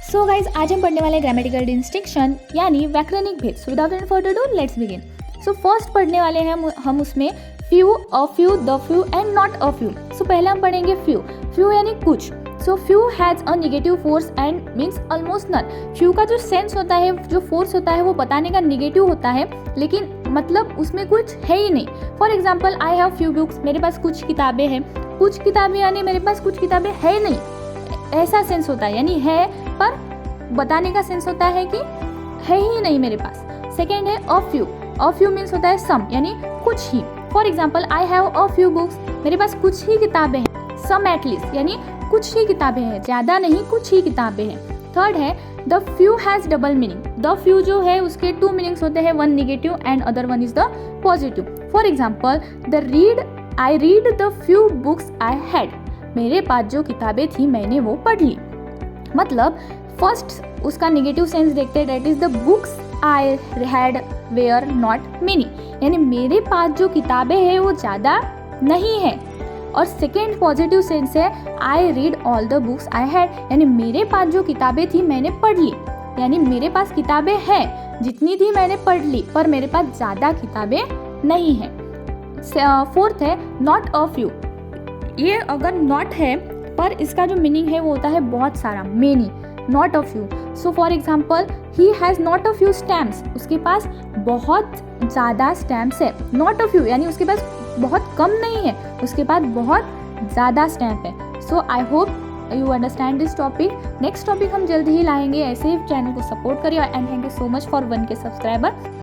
So guys, आज हम पढ़ने वाले ग्रामेटिकल डिस्टिंक्शन यानी व्याकरणिक भेद। So without any further do let's begin. So first पढ़ने वाले हैं हम उसमें few, a few, the few and not a few. So पहले हम पढ़ेंगे फ्यू। फ्यू यानी कुछ। So few has a negative force and means almost none. Few का जो सेंस होता है, जो फोर्स होता है, वो बताने का नेगेटिव होता है, लेकिन मतलब उसमें कुछ है ही नहीं। For example, I have few books, मेरे पास कुछ किताबें हैं। कुछ किताबें यानी मेरे पास कुछ किताबें है नहीं, ऐसा सेंस होता है। यानी है पर बताने का सेंस होता है कि है ही नहीं मेरे पास। सेकेंड है a few. A few means होता है सम, यानी कुछ ही। For example, I have a few books, मेरे पास कुछ ही किताबें हैं। सम एटलीस्ट यानी कुछ ही किताबें हैं, ज़्यादा नहीं, कुछ ही किताबें हैं। थर्ड है the few has double meaning. The few जो है उसके टू मीनिंग्स होते हैं, one negative and other one is the positive. For example, I read the few books I had. मेरे पास जो किताबें थी मैंने वो पढ़ ली। मतलब फर्स्ट उसका नेगेटिव सेंस देखते हैं, that is the books I had were not many, यानी मेरे पास जो किताबें हैं वो ज़्यादा नहीं है। और सेकेंड पॉजिटिव सेंस है I read all the books I had, यानी मेरे पास जो किताबें थी मैंने पढ़ ली, यानी मेरे पास किताबें हैं, जितनी थी मैंने पढ़ ली, पर मेरे पास ज़्यादा किताबें नहीं हैं। फोर्थ है नॉट अ फ्यू। ये अगर नॉट है पर इसका जो मीनिंग है वो होता है बहुत सारा, many, not a few. So for example, he has not a few stamps, उसके पास बहुत ज़्यादा स्टैम्प्स है। नॉट अ फ्यू यानी उसके पास बहुत कम नहीं है, उसके पास बहुत ज़्यादा स्टैम्प है। So I hope you understand this topic. Next topic हम जल्दी ही लाएंगे। ऐसे ही चैनल को सपोर्ट करिए and thank you so much for 1K subscriber.